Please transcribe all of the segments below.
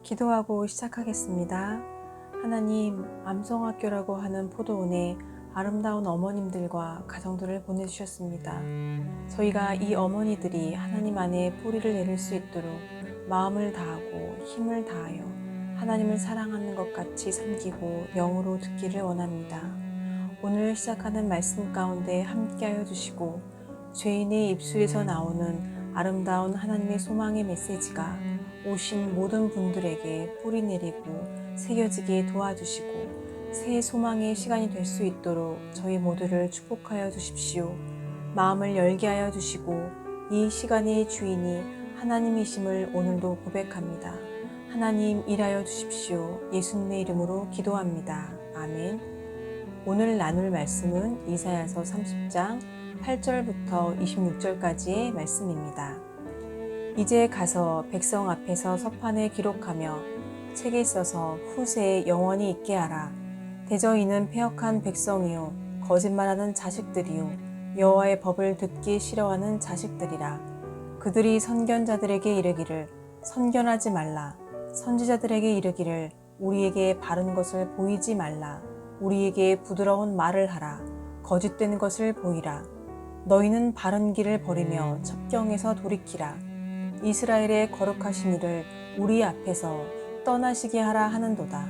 기도하고 시작하겠습니다. 하나님, 암성학교라고 하는 포도원에 아름다운 어머님들과 가정들을 보내주셨습니다. 저희가 이 어머니들이 하나님 안에 뿌리를 내릴 수 있도록 마음을 다하고 힘을 다하여 하나님을 사랑하는 것 같이 섬기고 영으로 듣기를 원합니다. 오늘 시작하는 말씀 가운데 함께하여 주시고 죄인의 입술에서 나오는 아름다운 하나님의 소망의 메시지가 오신 모든 분들에게 뿌리 내리고 새겨지게 도와주시고 새 소망의 시간이 될 수 있도록 저희 모두를 축복하여 주십시오. 마음을 열게 하여 주시고 이 시간의 주인이 하나님이심을 오늘도 고백합니다. 하나님 일하여 주십시오. 예수님의 이름으로 기도합니다. 아멘. 오늘 나눌 말씀은 이사야서 30장 8절부터 26절까지의 말씀입니다. 이제 가서 백성 앞에서 서판에 기록하며 책에 써서 후세에 영원히 있게 하라. 대저 이는 패역한 백성이요 거짓말하는 자식들이요 여호와의 법을 듣기 싫어하는 자식들이라. 그들이 선견자들에게 이르기를 선견하지 말라. 선지자들에게 이르기를 우리에게 바른 것을 보이지 말라. 우리에게 부드러운 말을 하라. 거짓된 것을 보이라. 너희는 바른 길을 버리며 첩경에서 돌이키라. 이스라엘의 거룩하신 이를 우리 앞에서 떠나시게 하라 하는도다.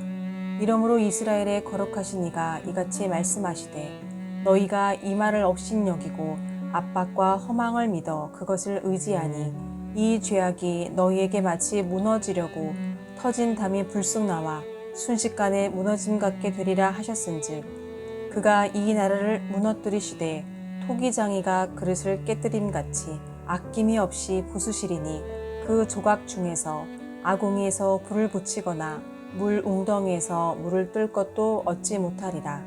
이러므로 이스라엘의 거룩하신 이가 이같이 말씀하시되 너희가 이 말을 업신여기고 압박과 허망을 믿어 그것을 의지하니 이 죄악이 너희에게 마치 무너지려고 터진 담이 불쑥 나와 순식간에 무너짐 같게 되리라 하셨은즉 그가 이 나라를 무너뜨리시되 토기장이가 그릇을 깨뜨림같이 아낌이 없이 부수시리니 그 조각 중에서 아궁이에서 불을 붙이거나 물 웅덩이에서 물을 뜰 것도 얻지 못하리라.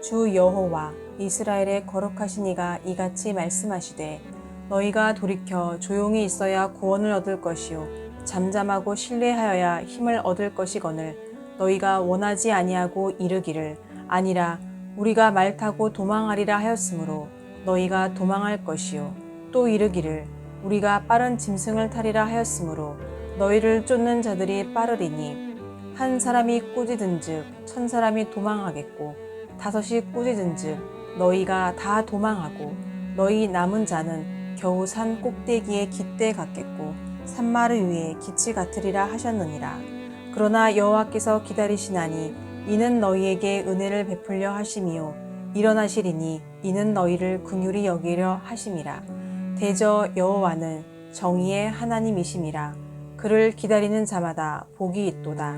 주 여호와 이스라엘의 거룩하신 이가 이같이 말씀하시되 너희가 돌이켜 조용히 있어야 구원을 얻을 것이요 잠잠하고 신뢰하여야 힘을 얻을 것이거늘 너희가 원하지 아니하고 이르기를 아니라 우리가 말 타고 도망하리라 하였으므로 너희가 도망할 것이요 또 이르기를 우리가 빠른 짐승을 타리라 하였으므로 너희를 쫓는 자들이 빠르리니 한 사람이 꾸짖은즉 1000사람이 도망하겠고 5이 꾸짖은즉 너희가 다 도망하고 너희 남은 자는 겨우 산 꼭대기에 깃대 같겠고 산마루 위에 기치 같으리라 하셨느니라. 그러나 여호와께서 기다리시나니 이는 너희에게 은혜를 베풀려 하심이요 일어나시리니 이는 너희를 긍휼히 여기려 하심이라. 대저 여호와는 정의의 하나님이심이라. 그를 기다리는 자마다 복이 있도다.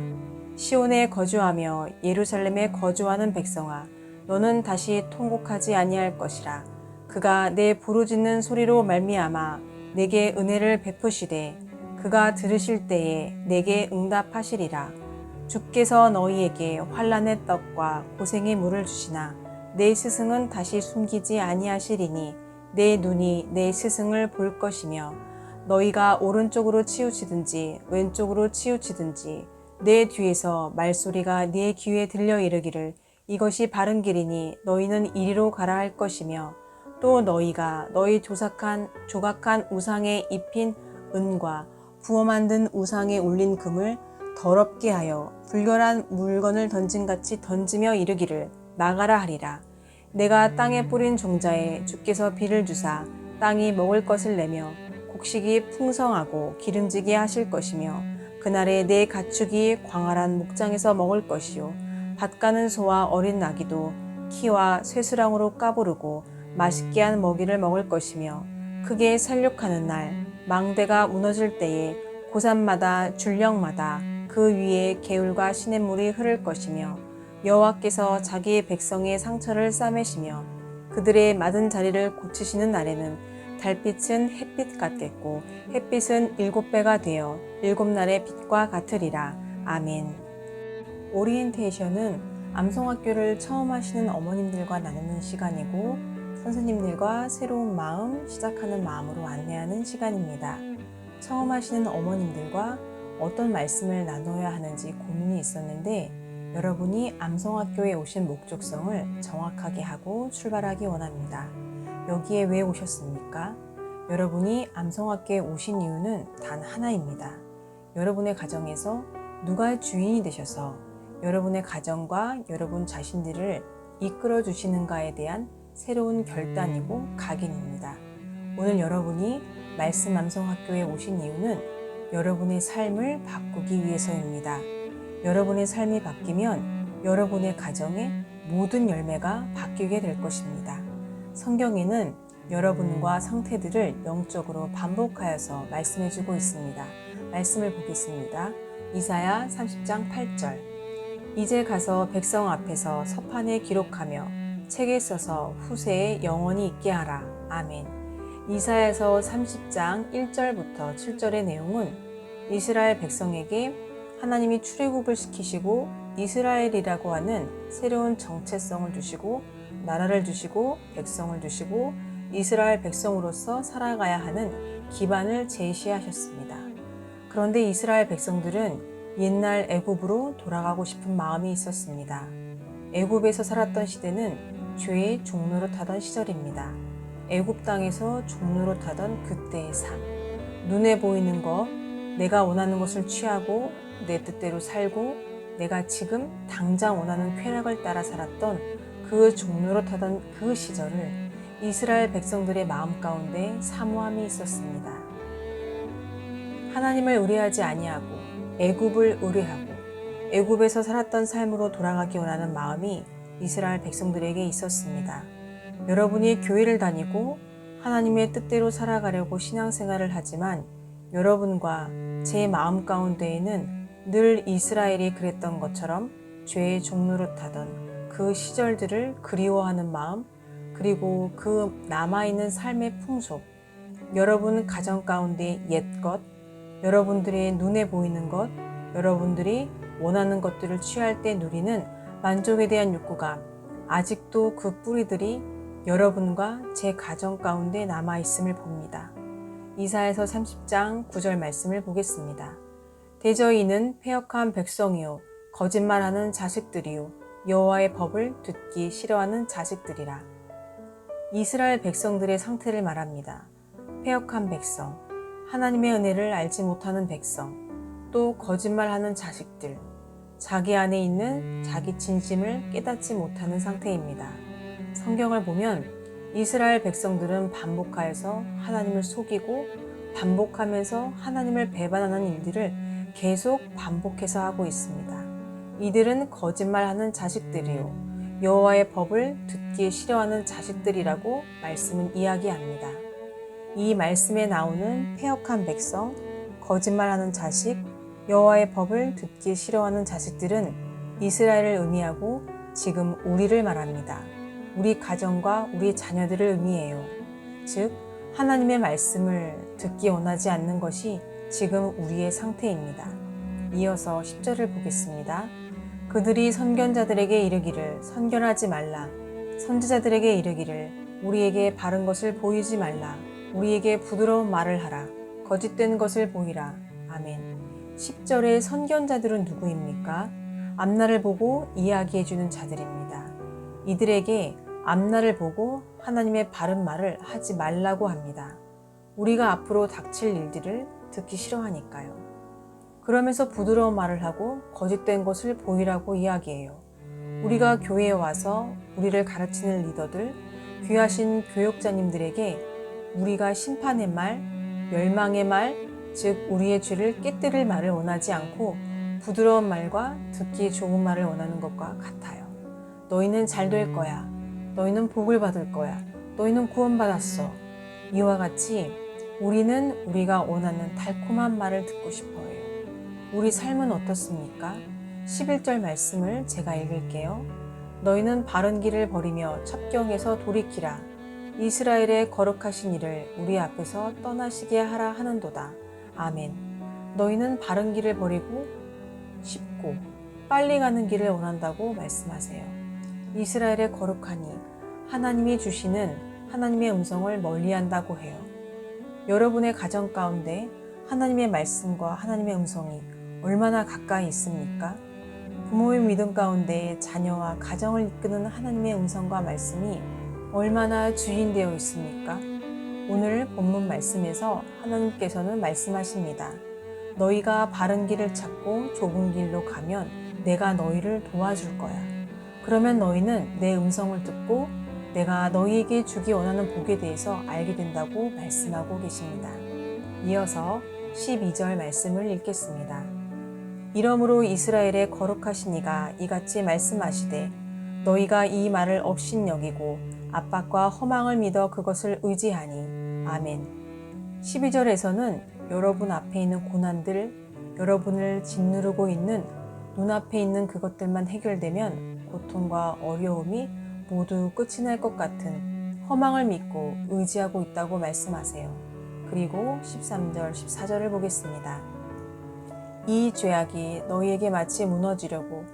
시온에 거주하며 예루살렘에 거주하는 백성아 너는 다시 통곡하지 아니할 것이라. 그가 내 부르짖는 소리로 말미암아 내게 은혜를 베푸시되 그가 들으실 때에 내게 응답하시리라. 주께서 너희에게 환난의 떡과 고생의 물을 주시나 내 스승은 다시 숨기지 아니하시리니 내 눈이 내 스승을 볼 것이며 너희가 오른쪽으로 치우치든지 왼쪽으로 치우치든지 내 뒤에서 말소리가 네 귀에 들려 이르기를 이것이 바른 길이니 너희는 이리로 가라 할 것이며 또 너희가 너희 조각한 우상에 입힌 은과 부어 만든 우상에 올린 금을 더럽게 하여 불결한 물건을 던짐같이 던지며 이르기를 나가라 하리라. 내가 땅에 뿌린 종자에 주께서 비를 주사 땅이 먹을 것을 내며 곡식이 풍성하고 기름지게 하실 것이며 그날에 내 가축이 광활한 목장에서 먹을 것이요 밭 가는 소와 어린 나귀도 키와 쇠수랑으로 까부르고 맛있게 한 먹이를 먹을 것이며 크게 살육하는 날 망대가 무너질 때에 고산마다 줄령마다 그 위에 개울과 시냇물이 흐를 것이며 여호와께서 자기 백성의 상처를 싸매시며 그들의 맞은 자리를 고치시는 날에는 달빛은 햇빛 같겠고 햇빛은 7배가 되어 7날의 빛과 같으리라. 아멘. 오리엔테이션은 암성학교를 처음 하시는 어머님들과 나누는 시간이고 선생님들과 새로운 마음, 시작하는 마음으로 안내하는 시간입니다. 처음 하시는 어머님들과 어떤 말씀을 나눠야 하는지 고민이 있었는데 여러분이 암성학교에 오신 목적성을 정확하게 하고 출발하기 원합니다. 여기에 왜 오셨습니까? 여러분이 암성학교에 오신 이유는 단 하나입니다. 여러분의 가정에서 누가 주인이 되셔서 여러분의 가정과 여러분 자신들을 이끌어 주시는가에 대한 새로운 결단이고 각인입니다. 오늘 여러분이 말씀 암송학교에 오신 이유는 여러분의 삶을 바꾸기 위해서입니다. 여러분의 삶이 바뀌면 여러분의 가정의 모든 열매가 바뀌게 될 것입니다. 성경에는 여러분과 상태들을 영적으로 반복하여서 말씀해주고 있습니다. 말씀을 보겠습니다. 이사야 30장 8절. 이제 가서 백성 앞에서 서판에 기록하며 책에 써서 후세에 영원히 있게 하라. 아멘. 이사야서 30장 1절부터 7절의 내용은 이스라엘 백성에게 하나님이 출애굽을 시키시고 이스라엘이라고 하는 새로운 정체성을 주시고 나라를 주시고 백성을 주시고 이스라엘 백성으로서 살아가야 하는 기반을 제시하셨습니다. 그런데 이스라엘 백성들은 옛날 애굽으로 돌아가고 싶은 마음이 있었습니다. 애굽에서 살았던 시대는 죄의 종로로 타던 시절입니다. 애굽 땅에서 종로로 타던 그때의 삶. 눈에 보이는 것, 내가 원하는 것을 취하고 내 뜻대로 살고 내가 지금 당장 원하는 쾌락을 따라 살았던 그 종로로 타던 그 시절을 이스라엘 백성들의 마음 가운데 사모함이 있었습니다. 하나님을 의뢰하지 아니하고 애굽을 의뢰하고 애굽에서 살았던 삶으로 돌아가기 원하는 마음이 이스라엘 백성들에게 있었습니다. 여러분이 교회를 다니고 하나님의 뜻대로 살아가려고 신앙생활을 하지만 여러분과 제 마음 가운데에는 늘 이스라엘이 그랬던 것처럼 죄의 종로로 타던 그 시절들을 그리워하는 마음, 그리고 그 남아있는 삶의 풍속, 여러분 가정 가운데 옛것, 여러분들의 눈에 보이는 것, 여러분들이 원하는 것들을 취할 때 누리는 만족에 대한 욕구가 아직도 그 뿌리들이 여러분과 제 가정 가운데 남아있음을 봅니다. 이사야서 30장 9절 말씀을 보겠습니다. 대저 이는 패역한 백성이요 거짓말하는 자식들이요 여호와의 법을 듣기 싫어하는 자식들이라. 이스라엘 백성들의 상태를 말합니다. 패역한 백성, 하나님의 은혜를 알지 못하는 백성, 또 거짓말하는 자식들, 자기 안에 있는 자기 진심을 깨닫지 못하는 상태입니다. 성경을 보면 이스라엘 백성들은 반복하여서 하나님을 속이고 반복하면서 하나님을 배반하는 일들을 계속 반복해서 하고 있습니다. 이들은 거짓말하는 자식들이요 여호와의 법을 듣기 싫어하는 자식들이라고 말씀은 이야기합니다. 이 말씀에 나오는 패역한 백성, 거짓말하는 자식, 여호와의 법을 듣기 싫어하는 자식들은 이스라엘을 의미하고 지금 우리를 말합니다. 우리 가정과 우리 자녀들을 의미해요. 즉 하나님의 말씀을 듣기 원하지 않는 것이 지금 우리의 상태입니다. 이어서 10절을 보겠습니다. 그들이 선견자들에게 이르기를 선견하지 말라. 선지자들에게 이르기를 우리에게 바른 것을 보이지 말라. 우리에게 부드러운 말을 하라. 거짓된 것을 보이라. 아멘. 10절의 선견자들은 누구입니까? 앞날을 보고 이야기해주는 자들입니다. 이들에게 앞날을 보고 하나님의 바른 말을 하지 말라고 합니다. 우리가 앞으로 닥칠 일들을 듣기 싫어하니까요. 그러면서 부드러운 말을 하고 거짓된 것을 보이라고 이야기해요. 우리가 교회에 와서 우리를 가르치는 리더들, 귀하신 교역자님들에게 우리가 심판의 말, 멸망의 말, 즉 우리의 죄를 깨뜨릴 말을 원하지 않고 부드러운 말과 듣기 좋은 말을 원하는 것과 같아요. 너희는 잘 될 거야. 너희는 복을 받을 거야. 너희는 구원받았어. 이와 같이 우리는 우리가 원하는 달콤한 말을 듣고 싶어 해요. 우리 삶은 어떻습니까? 11절 말씀을 제가 읽을게요. 너희는 바른 길을 버리며 첩경에서 돌이키라. 이스라엘의 거룩하신 이를 우리 앞에서 떠나시게 하라 하는도다. 아멘. 너희는 바른 길을 버리고 쉽고 빨리 가는 길을 원한다고 말씀하세요. 이스라엘의 거룩하니 하나님이 주시는 하나님의 음성을 멀리한다고 해요. 여러분의 가정 가운데 하나님의 말씀과 하나님의 음성이 얼마나 가까이 있습니까? 부모의 믿음 가운데 자녀와 가정을 이끄는 하나님의 음성과 말씀이 얼마나 주인되어 있습니까? 오늘 본문 말씀에서 하나님께서는 말씀하십니다. 너희가 바른 길을 찾고 좁은 길로 가면 내가 너희를 도와줄 거야. 그러면 너희는 내 음성을 듣고 내가 너희에게 주기 원하는 복에 대해서 알게 된다고 말씀하고 계십니다. 이어서 12절 말씀을 읽겠습니다. 이러므로 이스라엘의 거룩하신 이가 이같이 말씀하시되 너희가 이 말을 업신여기고 압박과 허망을 믿어 그것을 의지하니 아멘. 12절에서는 여러분 앞에 있는 고난들, 여러분을 짓누르고 있는 눈앞에 있는 그것들만 해결되면 고통과 어려움이 모두 끝이 날 것 같은 허망을 믿고 의지하고 있다고 말씀하세요. 그리고 13절, 14절을 보겠습니다. 이 죄악이 너희에게 마치 무너지려고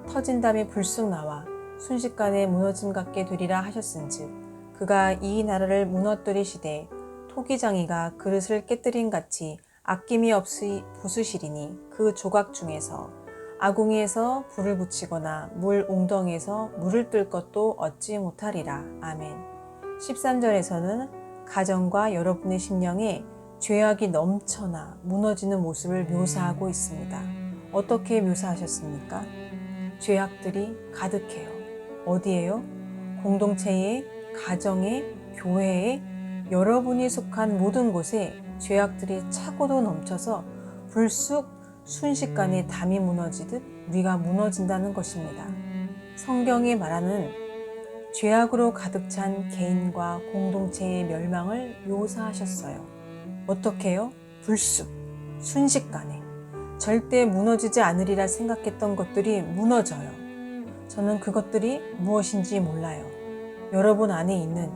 터진 담이 불쑥 나와 순식간에 무너짐 같게 되리라 하셨은즉 그가 이 나라를 무너뜨리시되 토기장이가 그릇을 깨뜨린 같이 아낌이 없이 부수시리니 그 조각 중에서 아궁이에서 불을 붙이거나 물 웅덩이에서 물을 뜰 것도 얻지 못하리라. 아멘. 13절에서는 가정과 여러분의 심령에 죄악이 넘쳐나 무너지는 모습을 묘사하고 있습니다. 어떻게 묘사하셨습니까? 죄악들이 가득해요. 어디에요? 공동체에, 가정에, 교회에, 여러분이 속한 모든 곳에 죄악들이 차고도 넘쳐서 불쑥 순식간에 담이 무너지듯 우리가 무너진다는 것입니다. 성경이 말하는 죄악으로 가득 찬 개인과 공동체의 멸망을 묘사하셨어요. 어떻게요? 불쑥, 순식간에 절대 무너지지 않으리라 생각했던 것들이 무너져요. 저는 그것들이 무엇인지 몰라요. 여러분 안에 있는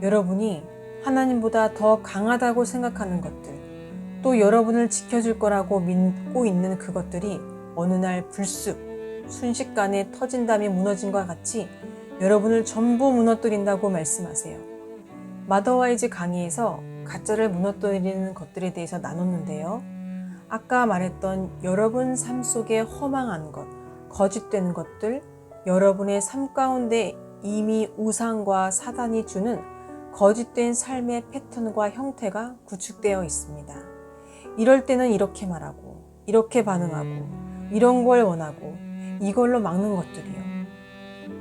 여러분이 하나님보다 더 강하다고 생각하는 것들, 또 여러분을 지켜줄 거라고 믿고 있는 그것들이 어느 날 불쑥 순식간에 터진 담이 무너진 것과 같이 여러분을 전부 무너뜨린다고 말씀하세요. 마더와이즈 강의에서 가짜를 무너뜨리는 것들에 대해서 나눴는데요. 아까 말했던 여러분 삶 속에 허망한 것, 거짓된 것들, 여러분의 삶 가운데 이미 우상과 사단이 주는 거짓된 삶의 패턴과 형태가 구축되어 있습니다. 이럴 때는 이렇게 말하고, 이렇게 반응하고, 이런 걸 원하고, 이걸로 막는 것들이요.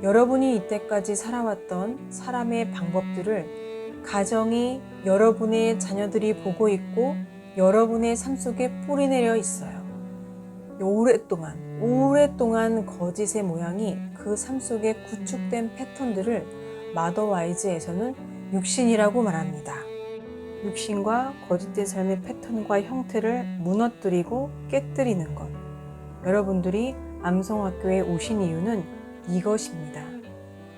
여러분이 이때까지 살아왔던 사람의 방법들을 가정이 여러분의 자녀들이 보고 있고 여러분의 삶 속에 뿌리내려 있어요. 오랫동안 거짓의 모양이 그 삶 속에 구축된 패턴들을 마더와이즈에서는 육신이라고 말합니다. 육신과 거짓된 삶의 패턴과 형태를 무너뜨리고 깨뜨리는 것. 여러분들이 암성학교에 오신 이유는 이것입니다.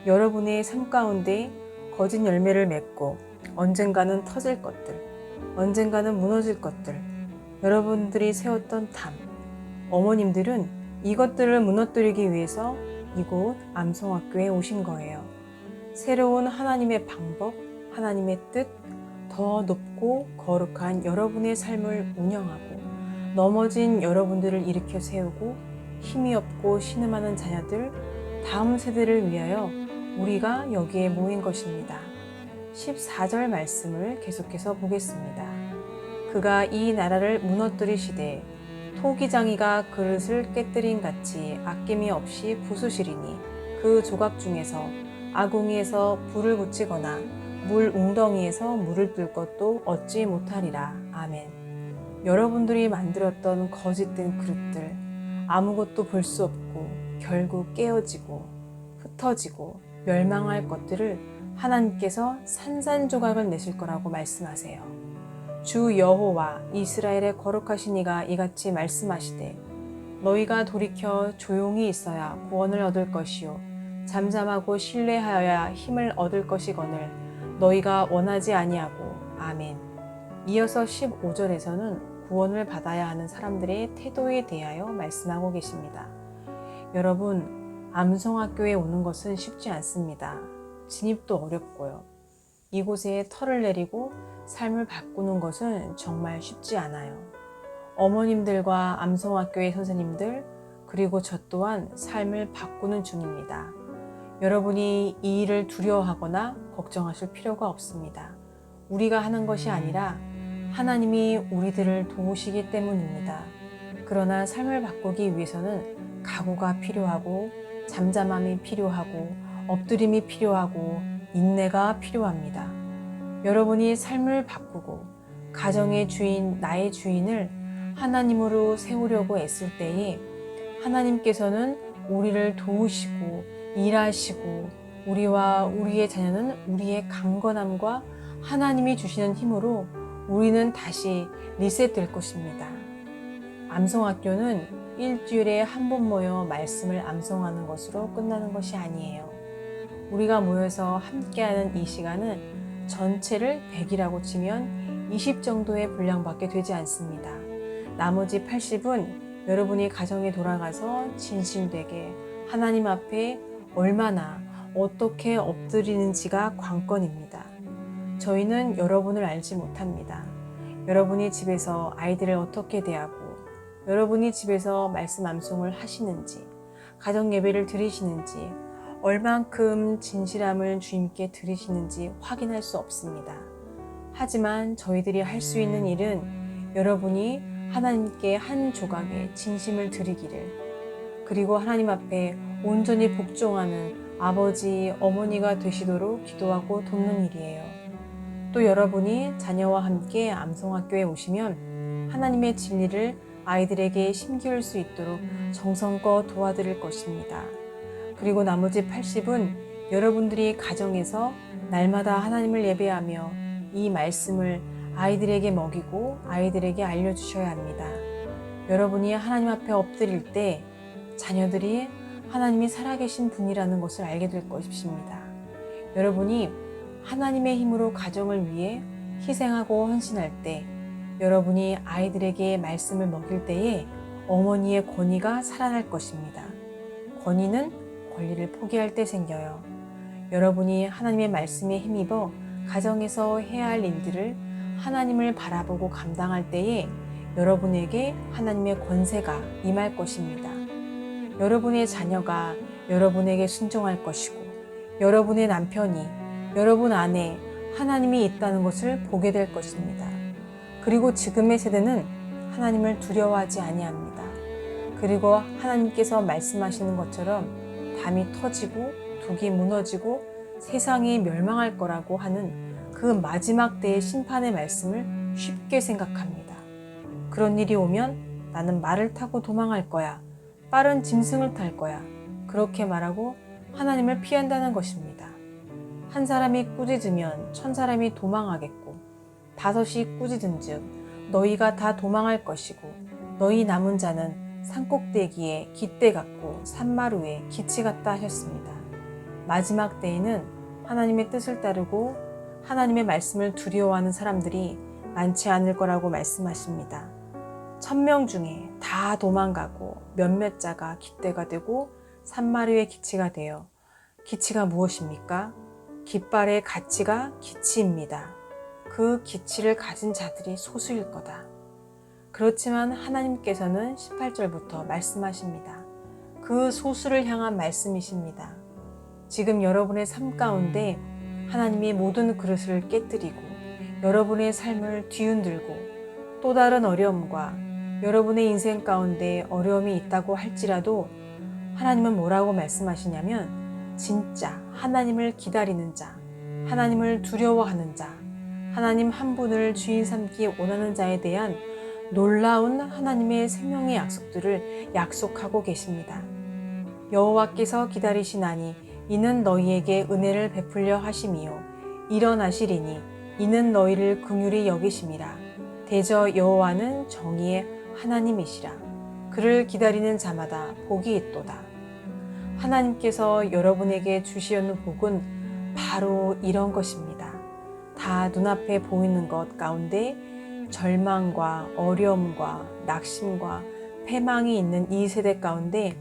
여러분의 삶 가운데 거짓 열매를 맺고 언젠가는 터질 것들, 언젠가는 무너질 것들, 여러분들이 세웠던 담, 어머님들은 이것들을 무너뜨리기 위해서 이곳 암성학교에 오신 거예요. 새로운 하나님의 방법, 하나님의 뜻, 더 높고 거룩한 여러분의 삶을 운영하고 넘어진 여러분들을 일으켜 세우고 힘이 없고 신음하는 자녀들, 다음 세대를 위하여 우리가 여기에 모인 것입니다. 14절 말씀을 계속해서 보겠습니다. 그가 이 나라를 무너뜨리시되 토기장이가 그릇을 깨뜨린 같이 아낌이 없이 부수시리니 그 조각 중에서 아궁이에서 불을 붙이거나 물 웅덩이에서 물을 뜰 것도 얻지 못하리라. 아멘. 여러분들이 만들었던 거짓된 그릇들, 아무것도 볼 수 없고 결국 깨어지고 흩어지고 멸망할 것들을 하나님께서 산산조각을 내실 거라고 말씀하세요. 주 여호와 이스라엘의 거룩하신 이가 이같이 말씀하시되 너희가 돌이켜 조용히 있어야 구원을 얻을 것이요 잠잠하고 신뢰하여야 힘을 얻을 것이거늘 너희가 원하지 아니하고. 아멘. 이어서 15절에서는 구원을 받아야 하는 사람들의 태도에 대하여 말씀하고 계십니다. 여러분, 암성학교에 오는 것은 쉽지 않습니다. 진입도 어렵고요. 이곳에 털을 내리고 삶을 바꾸는 것은 정말 쉽지 않아요. 어머님들과 암성학교의 선생님들, 그리고 저 또한 삶을 바꾸는 중입니다. 여러분이 이 일을 두려워하거나 걱정하실 필요가 없습니다. 우리가 하는 것이 아니라 하나님이 우리들을 도우시기 때문입니다. 그러나 삶을 바꾸기 위해서는 각오가 필요하고 잠잠함이 필요하고 엎드림이 필요하고 인내가 필요합니다. 여러분이 삶을 바꾸고 가정의 주인, 나의 주인을 하나님으로 세우려고 애쓸 때에 하나님께서는 우리를 도우시고 일하시고 우리와 우리의 자녀는 우리의 강건함과 하나님이 주시는 힘으로 우리는 다시 리셋될 것입니다. 암송학교는 일주일에 한 번 모여 말씀을 암송하는 것으로 끝나는 것이 아니에요. 우리가 모여서 함께하는 이 시간은 전체를 100이라고 치면 20 정도의 분량밖에 되지 않습니다. 나머지 80은 여러분이 가정에 돌아가서 진실되게 하나님 앞에 얼마나 어떻게 엎드리는지가 관건입니다. 저희는 여러분을 알지 못합니다. 여러분이 집에서 아이들을 어떻게 대하고 여러분이 집에서 말씀 암송을 하시는지 가정 예배를 드리시는지 얼만큼 진실함을 주님께 드리시는지 확인할 수 없습니다. 하지만 저희들이 할 수 있는 일은 여러분이 하나님께 한 조각의 진심을 드리기를 그리고 하나님 앞에 온전히 복종하는 아버지, 어머니가 되시도록 기도하고 돕는 일이에요. 또 여러분이 자녀와 함께 암송학교에 오시면 하나님의 진리를 아이들에게 심기울 수 있도록 정성껏 도와드릴 것입니다. 그리고 나머지 80은 여러분들이 가정에서 날마다 하나님을 예배하며 이 말씀을 아이들에게 먹이고 아이들에게 알려주셔야 합니다. 여러분이 하나님 앞에 엎드릴 때 자녀들이 하나님이 살아계신 분이라는 것을 알게 될 것입니다. 여러분이 하나님의 힘으로 가정을 위해 희생하고 헌신할 때 여러분이 아이들에게 말씀을 먹일 때에 어머니의 권위가 살아날 것입니다. 권위는 권리를 포기할 때 생겨요. 여러분이 하나님의 말씀에 힘입어 가정에서 해야 할 일들을 하나님을 바라보고 감당할 때에 여러분에게 하나님의 권세가 임할 것입니다. 여러분의 자녀가 여러분에게 순종할 것이고 여러분의 남편이 여러분 안에 하나님이 있다는 것을 보게 될 것입니다. 그리고 지금의 세대는 하나님을 두려워하지 아니합니다. 그리고 하나님께서 말씀하시는 것처럼 담이 터지고 독이 무너지고 세상이 멸망할 거라고 하는 그 마지막 때의 심판의 말씀을 쉽게 생각합니다. 그런 일이 오면 나는 말을 타고 도망할 거야. 빠른 짐승을 탈 거야. 그렇게 말하고 하나님을 피한다는 것입니다. 한 사람이 꾸짖으면 1000사람이 도망하겠고 5이 꾸짖은즉 너희가 다 도망할 것이고 너희 남은 자는 산꼭대기에 깃대 같고 산마루에 기치 같다 하셨습니다. 마지막 때에는 하나님의 뜻을 따르고 하나님의 말씀을 두려워하는 사람들이 많지 않을 거라고 말씀하십니다. 1000명 중에 다 도망가고 몇몇 자가 깃대가 되고 산마루의 기치가 되어 기치가 무엇입니까? 깃발의 가치가 기치입니다. 그 기치를 가진 자들이 소수일 거다. 그렇지만 하나님께서는 18절부터 말씀하십니다. 그 소수를 향한 말씀이십니다. 지금 여러분의 삶 가운데 하나님이 모든 그릇을 깨뜨리고 여러분의 삶을 뒤흔들고 또 다른 어려움과 여러분의 인생 가운데 어려움이 있다고 할지라도 하나님은 뭐라고 말씀하시냐면 진짜 하나님을 기다리는 자, 하나님을 두려워하는 자, 하나님 한 분을 주인 삼기 원하는 자에 대한 놀라운 하나님의 생명의 약속들을 약속하고 계십니다. 여호와께서 기다리시나니 이는 너희에게 은혜를 베풀려 하심이요 일어나시리니 이는 너희를 긍휼히 여기심이라. 대저 여호와는 정의의 하나님이시라. 그를 기다리는 자마다 복이 있도다. 하나님께서 여러분에게 주시려는 복은 바로 이런 것입니다. 다 눈앞에 보이는 것 가운데 절망과 어려움과 낙심과 패망이 있는 이 세대 가운데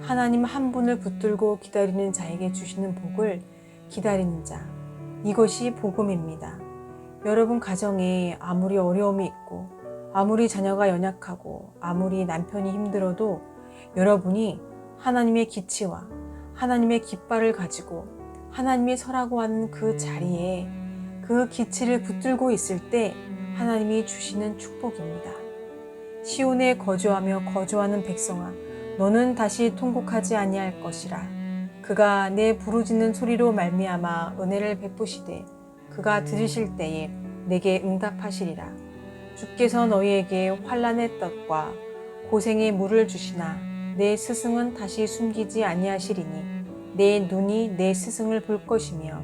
하나님 한 분을 붙들고 기다리는 자에게 주시는 복을 기다리는 자, 이것이 복음입니다. 여러분 가정에 아무리 어려움이 있고 아무리 자녀가 연약하고 아무리 남편이 힘들어도 여러분이 하나님의 기치와 하나님의 깃발을 가지고 하나님이 서라고 하는 그 자리에 그 기치를 붙들고 있을 때 하나님이 주시는 축복입니다. 시온에 거주하며 거주하는 백성아, 너는 다시 통곡하지 아니할 것이라. 그가 내 부르짖는 소리로 말미암아 은혜를 베푸시되 그가 들으실 때에 내게 응답하시리라. 주께서 너희에게 환난의 떡과 고생의 물을 주시나 내 스승은 다시 숨기지 아니하시리니 내 눈이 내 스승을 볼 것이며.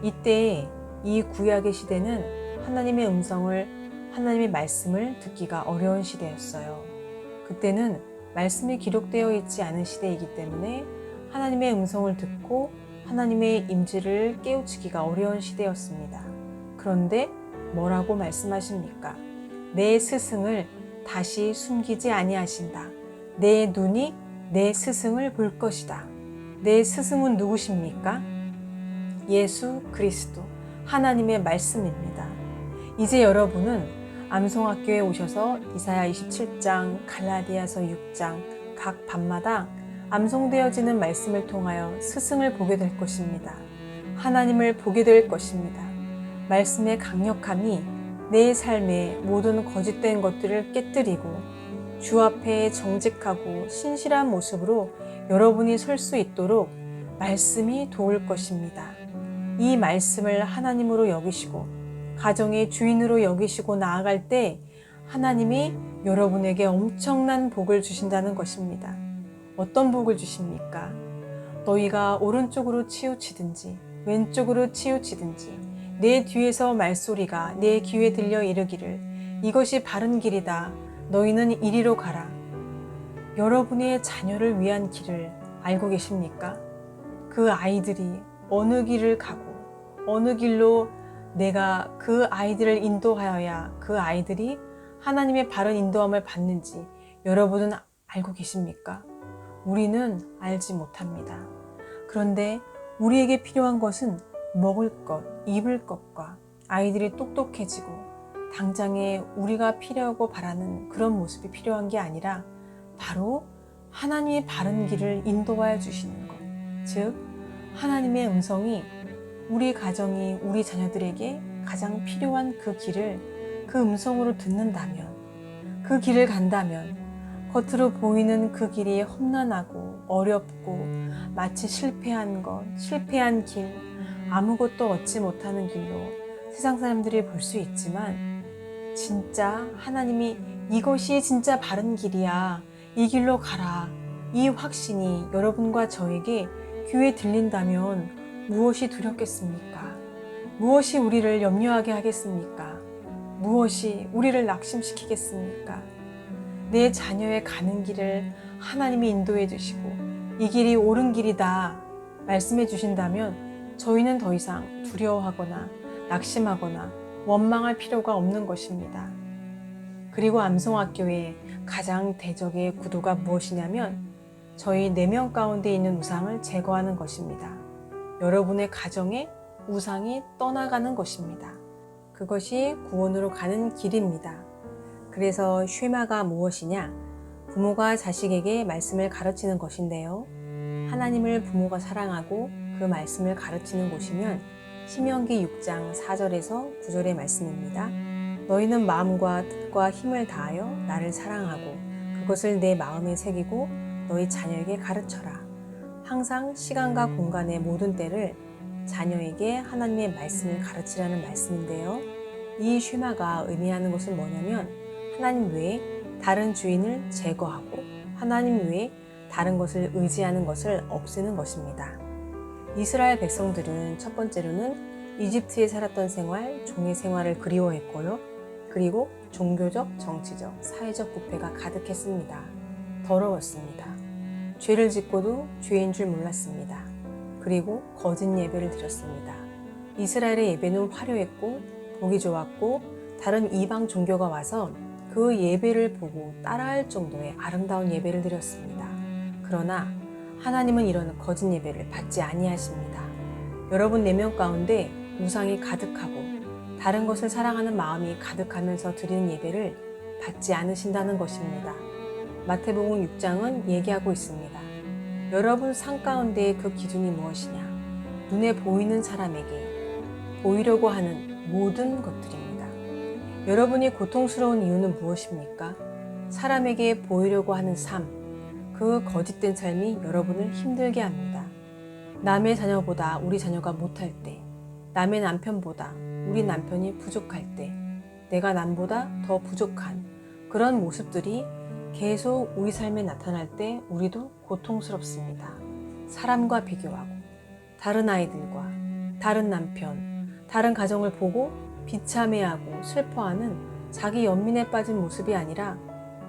이때에 이 구약의 시대는 하나님의 말씀을 듣기가 어려운 시대였어요. 그때는 말씀이 기록되어 있지 않은 시대이기 때문에 하나님의 음성을 듣고 하나님의 임재를 깨우치기가 어려운 시대였습니다. 그런데 뭐라고 말씀하십니까? 내 스승을 다시 숨기지 아니하신다. 내 눈이 내 스승을 볼 것이다. 내 스승은 누구십니까? 예수 그리스도, 하나님의 말씀입니다. 이제 여러분은 암송학교에 오셔서 이사야 27장, 갈라디아서 6장 각 밤마다 암송되어지는 말씀을 통하여 스승을 보게 될 것입니다. 하나님을 보게 될 것입니다. 말씀의 강력함이 내 삶의 모든 거짓된 것들을 깨뜨리고 주 앞에 정직하고 신실한 모습으로 여러분이 설 수 있도록 말씀이 도울 것입니다. 이 말씀을 하나님으로 여기시고 가정의 주인으로 여기시고 나아갈 때 하나님이 여러분에게 엄청난 복을 주신다는 것입니다. 어떤 복을 주십니까? 너희가 오른쪽으로 치우치든지 왼쪽으로 치우치든지 내 뒤에서 말소리가 내 귀에 들려 이르기를 이것이 바른 길이다. 너희는 이리로 가라. 여러분의 자녀를 위한 길을 알고 계십니까? 그 아이들이 어느 길을 가고 어느 길로 내가 그 아이들을 인도하여야 그 아이들이 하나님의 바른 인도함을 받는지 여러분은 알고 계십니까? 우리는 알지 못합니다. 그런데 우리에게 필요한 것은 먹을 것, 입을 것과 아이들이 똑똑해지고 당장에 우리가 필요하고 바라는 그런 모습이 필요한 게 아니라 바로 하나님의 바른 길을 인도하여 주시는 것. 즉, 하나님의 음성이 우리 가정이 우리 자녀들에게 가장 필요한 그 길을 그 음성으로 듣는다면, 그 길을 간다면 겉으로 보이는 그 길이 험난하고 어렵고 마치 실패한 길, 아무것도 얻지 못하는 길로 세상 사람들이 볼 수 있지만 진짜 하나님이 이것이 진짜 바른 길이야. 이 길로 가라. 이 확신이 여러분과 저에게 귀에 들린다면 무엇이 두렵겠습니까? 무엇이 우리를 염려하게 하겠습니까? 무엇이 우리를 낙심시키겠습니까? 내 자녀의 가는 길을 하나님이 인도해 주시고 이 길이 옳은 길이다 말씀해 주신다면 저희는 더 이상 두려워하거나 낙심하거나 원망할 필요가 없는 것입니다. 그리고 암송학교의 가장 대적의 구도가 무엇이냐면 저희 4명 가운데 있는 우상을 제거하는 것입니다. 여러분의 가정에 우상이 떠나가는 것입니다. 그것이 구원으로 가는 길입니다. 그래서 쉐마가 무엇이냐? 부모가 자식에게 말씀을 가르치는 것인데요. 하나님을 부모가 사랑하고 그 말씀을 가르치는 곳이면 신명기 6장 4절에서 9절의 말씀입니다. 너희는 마음과 뜻과 힘을 다하여 나를 사랑하고 그것을 내 마음에 새기고 너희 자녀에게 가르쳐라. 항상 시간과 공간의 모든 때를 자녀에게 하나님의 말씀을 가르치라는 말씀인데요. 이 쉐마가 의미하는 것은 뭐냐면 하나님 외에 다른 주인을 제거하고 하나님 외에 다른 것을 의지하는 것을 없애는 것입니다. 이스라엘 백성들은 첫 번째로는 이집트에 살았던 생활, 종의 생활을 그리워했고요. 그리고 종교적, 정치적, 사회적 부패가 가득했습니다. 더러웠습니다. 죄를 짓고도 죄인 줄 몰랐습니다. 그리고 거짓 예배를 드렸습니다. 이스라엘의 예배는 화려했고 보기 좋았고 다른 이방 종교가 와서 그 예배를 보고 따라할 정도의 아름다운 예배를 드렸습니다. 그러나 하나님은 이런 거짓 예배를 받지 아니하십니다. 여러분 4명 가운데 우상이 가득하고 다른 것을 사랑하는 마음이 가득하면서 드리는 예배를 받지 않으신다는 것입니다. 마태복음 6장은 얘기하고 있습니다. 여러분 삶 가운데의 그 기준이 무엇이냐? 눈에 보이는 사람에게 보이려고 하는 모든 것들입니다. 여러분이 고통스러운 이유는 무엇입니까? 사람에게 보이려고 하는 삶, 그 거짓된 삶이 여러분을 힘들게 합니다. 남의 자녀보다 우리 자녀가 못할 때, 남의 남편보다 우리 남편이 부족할 때, 내가 남보다 더 부족한 그런 모습들이 계속 우리 삶에 나타날 때 우리도 고통스럽습니다. 사람과 비교하고, 다른 아이들과, 다른 남편, 다른 가정을 보고 비참해하고 슬퍼하는 자기 연민에 빠진 모습이 아니라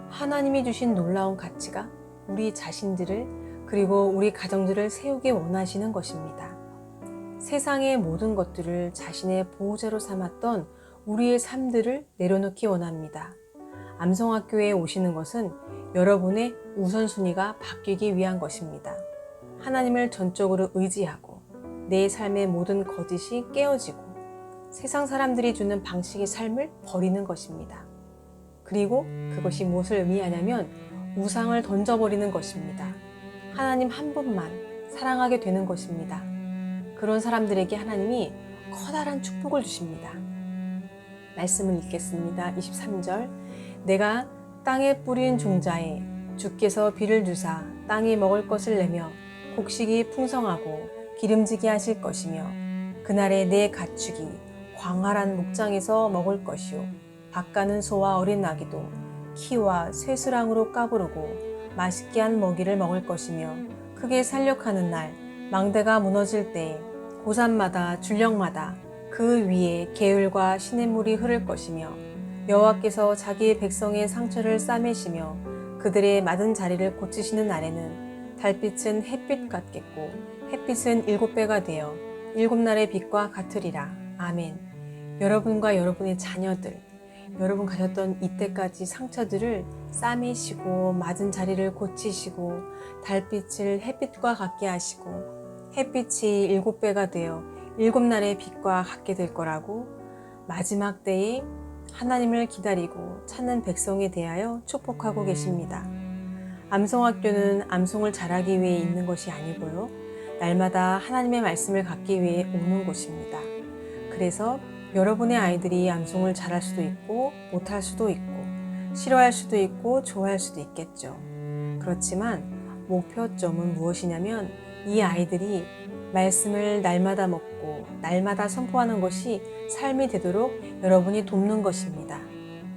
하나님이 주신 놀라운 가치가 우리 자신들을 그리고 우리 가정들을 세우기 원하시는 것입니다. 세상의 모든 것들을 자신의 보호자로 삼았던 우리의 삶들을 내려놓기 원합니다. 암성학교에 오시는 것은 여러분의 우선순위가 바뀌기 위한 것입니다. 하나님을 전적으로 의지하고 내 삶의 모든 거짓이 깨어지고 세상 사람들이 주는 방식의 삶을 버리는 것입니다. 그리고 그것이 무엇을 의미하냐면 우상을 던져버리는 것입니다. 하나님 한 분만 사랑하게 되는 것입니다. 그런 사람들에게 하나님이 커다란 축복을 주십니다. 말씀을 읽겠습니다. 23절 내가 땅에 뿌린 종자에 주께서 비를 주사 땅이 먹을 것을 내며 곡식이 풍성하고 기름지게 하실 것이며 그날에 내 가축이 광활한 목장에서 먹을 것이요 밭가는 소와 어린 나귀도 키와 쇠수랑으로 까부르고 맛있게 한 먹이를 먹을 것이며 크게 살력하는 날 망대가 무너질 때에 고산마다 줄령마다 그 위에 계율과 시냇물이 흐를 것이며 여호와께서 자기 백성의 상처를 싸매시며 그들의 맞은 자리를 고치시는 날에는 달빛은 햇빛 같겠고 햇빛은 7배가 되어 7날의 빛과 같으리라. 아멘. 여러분과 여러분의 자녀들, 여러분 가졌던 이때까지 상처들을 싸매시고 맞은 자리를 고치시고 달빛을 햇빛과 같게 하시고 햇빛이 7배가 되어 7날의 빛과 같게 될 거라고 마지막 때에 하나님을 기다리고 찾는 백성에 대하여 축복하고 계십니다. 암송학교는 암송을 잘하기 위해 있는 것이 아니고요. 날마다 하나님의 말씀을 갖기 위해 오는 곳입니다. 그래서 여러분의 아이들이 암송을 잘할 수도 있고 못할 수도 있고 싫어할 수도 있고 좋아할 수도 있겠죠. 그렇지만 목표점은 무엇이냐면 이 아이들이 말씀을 날마다 먹고 날마다 선포하는 것이 삶이 되도록 여러분이 돕는 것입니다.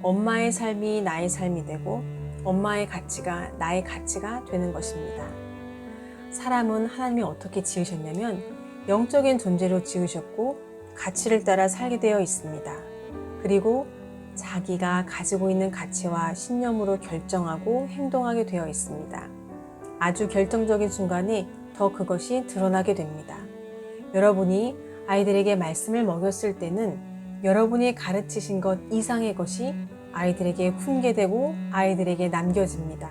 엄마의 삶이 나의 삶이 되고 엄마의 가치가 나의 가치가 되는 것입니다. 사람은 하나님이 어떻게 지으셨냐면 영적인 존재로 지으셨고 가치를 따라 살게 되어 있습니다. 그리고 자기가 가지고 있는 가치와 신념으로 결정하고 행동하게 되어 있습니다. 아주 결정적인 순간에 더 그것이 드러나게 됩니다. 여러분이 아이들에게 말씀을 먹였을 때는 여러분이 가르치신 것 이상의 것이 아이들에게 훈계되고 아이들에게 남겨집니다.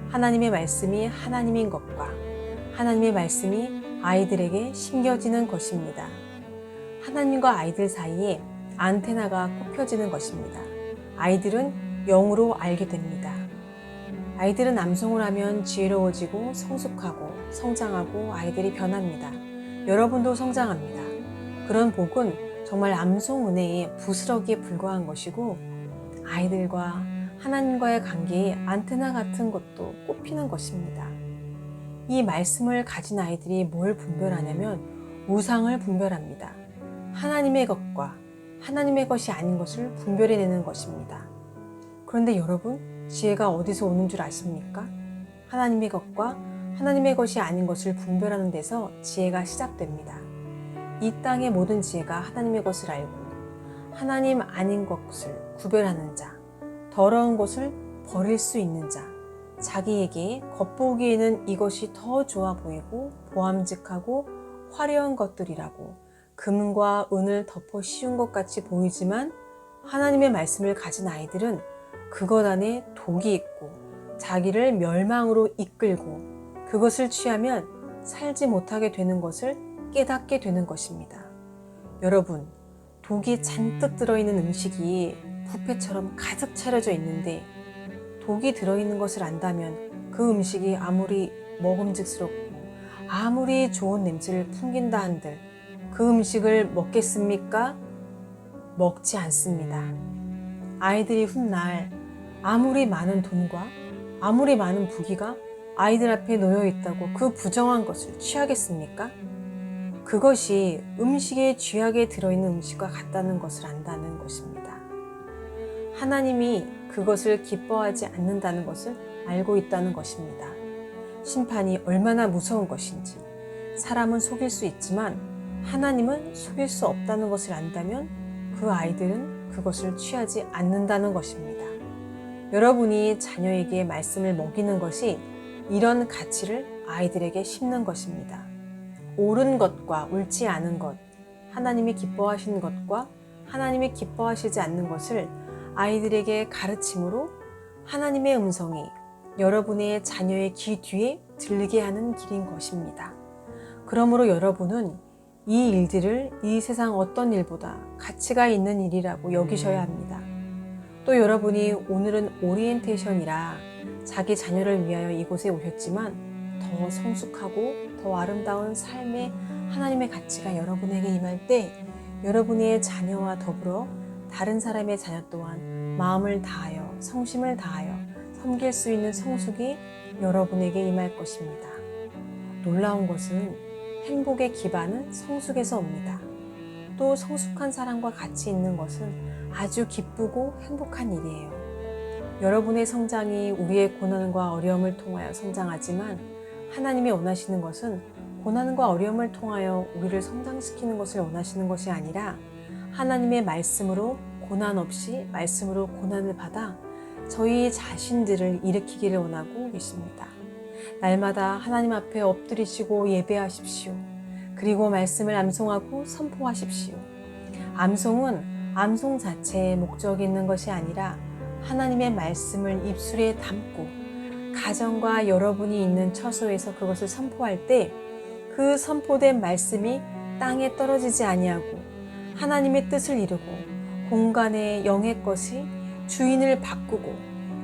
하나님의 말씀이 하나님인 것과 하나님의 말씀이 아이들에게 심겨지는 것입니다. 하나님과 아이들 사이에 안테나가 꼽혀지는 것입니다. 아이들은 영으로 알게 됩니다. 아이들은 암송을 하면 지혜로워지고 성숙하고 성장하고 아이들이 변합니다. 여러분도 성장합니다. 그런 복은 정말 암송 은혜의 부스러기에 불과한 것이고 아이들과 하나님과의 관계에 안테나 같은 것도 꼽히는 것입니다. 이 말씀을 가진 아이들이 뭘 분별하냐면 우상을 분별합니다. 하나님의 것과 하나님의 것이 아닌 것을 분별해내는 것입니다. 그런데 여러분, 지혜가 어디서 오는 줄 아십니까? 하나님의 것과 하나님의 것이 아닌 것을 분별하는 데서 지혜가 시작됩니다. 이 땅의 모든 지혜가 하나님의 것을 알고 하나님 아닌 것을 구별하는 자, 더러운 것을 버릴 수 있는 자, 자기에게 겉보기에는 이것이 더 좋아 보이고 보암직하고 화려한 것들이라고 금과 은을 덮어 씌운 것 같이 보이지만 하나님의 말씀을 가진 아이들은 그것 안에 독이 있고 자기를 멸망으로 이끌고 그것을 취하면 살지 못하게 되는 것을 깨닫게 되는 것입니다. 여러분, 독이 잔뜩 들어있는 음식이 뷔페처럼 가득 차려져 있는데 독이 들어있는 것을 안다면 그 음식이 아무리 먹음직스럽고 아무리 좋은 냄새를 풍긴다 한들 그 음식을 먹겠습니까? 먹지 않습니다. 아이들이 훗날 아무리 많은 돈과 아무리 많은 부귀가 아이들 앞에 놓여 있다고 그 부정한 것을 취하겠습니까? 그것이 음식에 쥐약에 들어있는 음식과 같다는 것을 안다는 것입니다. 하나님이 그것을 기뻐하지 않는다는 것을 알고 있다는 것입니다. 심판이 얼마나 무서운 것인지, 사람은 속일 수 있지만 하나님은 속일 수 없다는 것을 안다면 그 아이들은 그것을 취하지 않는다는 것입니다. 여러분이 자녀에게 말씀을 먹이는 것이 이런 가치를 아이들에게 심는 것입니다. 옳은 것과 옳지 않은 것, 하나님이 기뻐하시는 것과 하나님이 기뻐하시지 않는 것을 아이들에게 가르침으로 하나님의 음성이 여러분의 자녀의 귀 뒤에 들리게 하는 길인 것입니다. 그러므로 여러분은 이 일들을 이 세상 어떤 일보다 가치가 있는 일이라고 여기셔야 합니다. 또 여러분이 오늘은 오리엔테이션이라 자기 자녀를 위하여 이곳에 오셨지만 더 성숙하고 더 아름다운 삶의 하나님의 가치가 여러분에게 임할 때 여러분의 자녀와 더불어 다른 사람의 자녀 또한 마음을 다하여 성심을 다하여 섬길 수 있는 성숙이 여러분에게 임할 것입니다. 놀라운 것은 행복의 기반은 성숙에서 옵니다. 또 성숙한 사람과 같이 있는 것은 아주 기쁘고 행복한 일이에요. 여러분의 성장이 우리의 고난과 어려움을 통하여 성장하지만 하나님이 원하시는 것은 고난과 어려움을 통하여 우리를 성장시키는 것을 원하시는 것이 아니라 하나님의 말씀으로 고난 없이 말씀으로 고난을 받아 저희 자신들을 일으키기를 원하고 계십니다. 날마다 하나님 앞에 엎드리시고 예배하십시오. 그리고 말씀을 암송하고 선포하십시오. 암송은 암송 자체에 목적이 있는 것이 아니라 하나님의 말씀을 입술에 담고 가정과 여러분이 있는 처소에서 그것을 선포할 때 그 선포된 말씀이 땅에 떨어지지 아니하고 하나님의 뜻을 이루고 공간의 영의 것이 주인을 바꾸고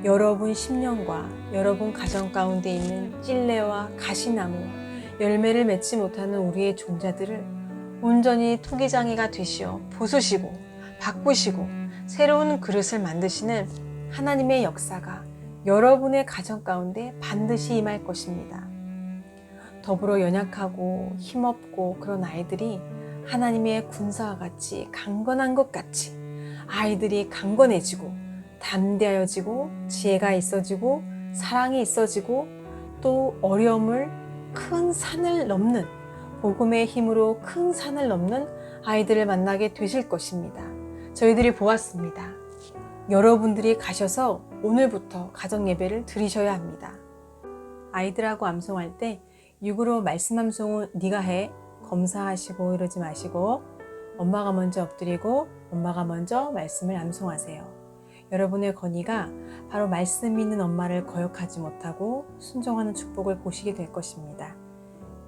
여러분 심령과 여러분 가정 가운데 있는 찔레와 가시나무 열매를 맺지 못하는 우리의 종자들을 온전히 토기장이가 되시어 부수시고 바꾸시고 새로운 그릇을 만드시는 하나님의 역사가 여러분의 가정 가운데 반드시 임할 것입니다. 더불어 연약하고 힘없고 그런 아이들이 하나님의 군사와 같이 강건한 것 같이 아이들이 강건해지고 담대하여지고 지혜가 있어지고 사랑이 있어지고 또 어려움을 큰 산을 넘는 복음의 힘으로 큰 산을 넘는 아이들을 만나게 되실 것입니다. 저희들이 보았습니다. 여러분들이 가셔서 오늘부터 가정 예배를 드리셔야 합니다. 아이들하고 암송할 때 육으로 말씀 암송은 네가 해 검사하시고 이러지 마시고 엄마가 먼저 엎드리고 엄마가 먼저 말씀을 암송하세요. 여러분의 건의가 바로 말씀 있는 엄마를 거역하지 못하고 순종하는 축복을 보시게 될 것입니다.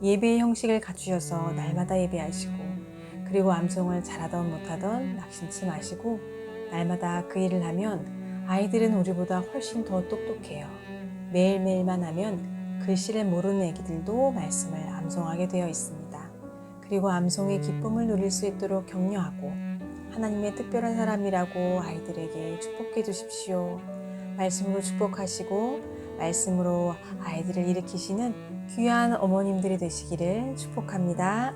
예배의 형식을 갖추셔서 날마다 예배하시고 그리고 암송을 잘하던 못하던 낙심치 마시고 날마다 그 일을 하면 아이들은 우리보다 훨씬 더 똑똑해요. 매일매일만 하면 글씨를 모르는 애기들도 말씀을 암송하게 되어 있습니다. 그리고 암송의 기쁨을 누릴 수 있도록 격려하고 하나님의 특별한 사람이라고 아이들에게 축복해 주십시오. 말씀으로 축복하시고 말씀으로 아이들을 일으키시는 귀한 어머님들이 되시기를 축복합니다.